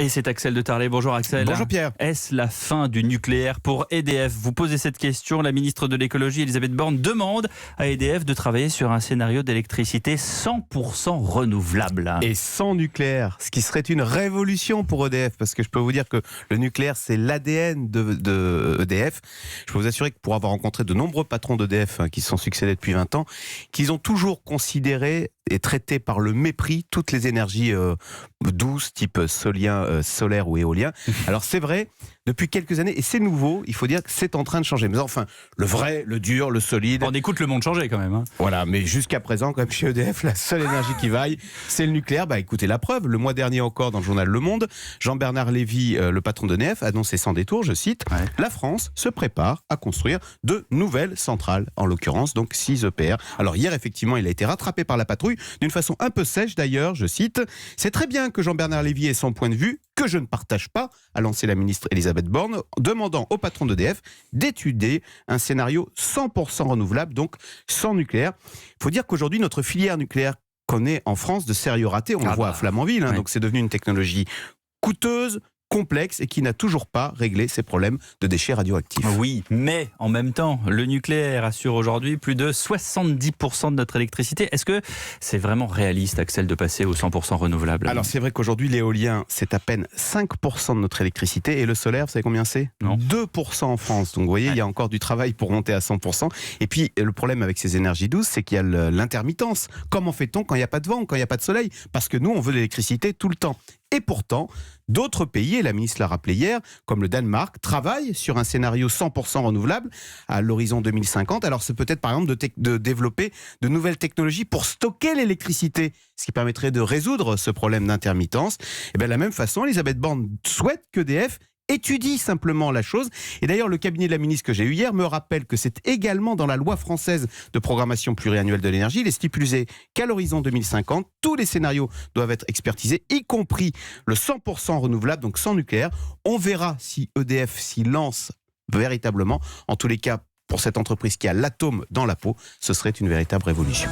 Et c'est Axel de Tarlet. Bonjour Axel. Bonjour Pierre. Est-ce la fin du nucléaire pour EDF? Vous posez cette question. La ministre de l'écologie, Elisabeth Borne, demande à EDF de travailler sur un scénario d'électricité 100% renouvelable. Et sans nucléaire, ce qui serait une révolution pour EDF, parce que je peux vous dire que le nucléaire, c'est l'ADN de EDF. Je peux vous assurer que pour avoir rencontré de nombreux patrons d'EDF qui se sont succédés depuis 20 ans, qu'ils ont toujours considéré et traité par le mépris toutes les énergies douces, type solaire ou éolien. Alors c'est vrai, depuis quelques années, et c'est nouveau, il faut dire que c'est en train de changer. Mais enfin, le vrai, le dur, le solide... On écoute le monde changer quand même. Voilà, mais jusqu'à présent, comme chez EDF, la seule énergie qui vaille, c'est le nucléaire. Écoutez, la preuve, le mois dernier encore dans le journal Le Monde, Jean-Bernard Lévy, le patron d'EDF, annonçait sans détour, je cite, « La France se prépare à construire de nouvelles centrales, en l'occurrence donc 6 EPR. » Alors hier, effectivement, il a été rattrapé par la patrouille, d'une façon un peu sèche d'ailleurs, je cite, « C'est très bien que Jean-Bernard Lévy ait son point de vue, que je ne partage pas, a lancé la ministre Elisabeth Borne, demandant au patron d'EDF d'étudier un scénario 100% renouvelable, donc sans nucléaire. Il faut dire qu'aujourd'hui, notre filière nucléaire connaît en France de sérieux ratés. On le voit à Flamanville, ouais. Donc c'est devenu une technologie coûteuse, complexe et qui n'a toujours pas réglé ses problèmes de déchets radioactifs. Oui, mais en même temps, le nucléaire assure aujourd'hui plus de 70% de notre électricité. Est-ce que c'est vraiment réaliste, Axel, de passer au 100% renouvelable? Alors c'est vrai qu'aujourd'hui, l'éolien, c'est à peine 5% de notre électricité et le solaire, vous savez combien c'est? Non. 2% en France. Donc vous voyez, il y a encore du travail pour monter à 100%. Et puis le problème avec ces énergies douces, c'est qu'il y a l'intermittence. Comment fait-on quand il n'y a pas de vent, quand il n'y a pas de soleil? Parce que nous, on veut de l'électricité tout le temps. Et pourtant, d'autres pays, et la ministre l'a rappelé hier, comme le Danemark, travaillent sur un scénario 100% renouvelable à l'horizon 2050. Alors c'est peut-être par exemple de développer de nouvelles technologies pour stocker l'électricité, ce qui permettrait de résoudre ce problème d'intermittence. Et bien de la même façon, Elisabeth Borne souhaite qu'EDF étudie simplement la chose. Et d'ailleurs, le cabinet de la ministre que j'ai eu hier me rappelle que c'est également dans la loi française de programmation pluriannuelle de l'énergie. Il est stipulé qu'à l'horizon 2050, tous les scénarios doivent être expertisés, y compris le 100% renouvelable, donc sans nucléaire. On verra si EDF s'y lance véritablement. En tous les cas, pour cette entreprise qui a l'atome dans la peau, ce serait une véritable révolution.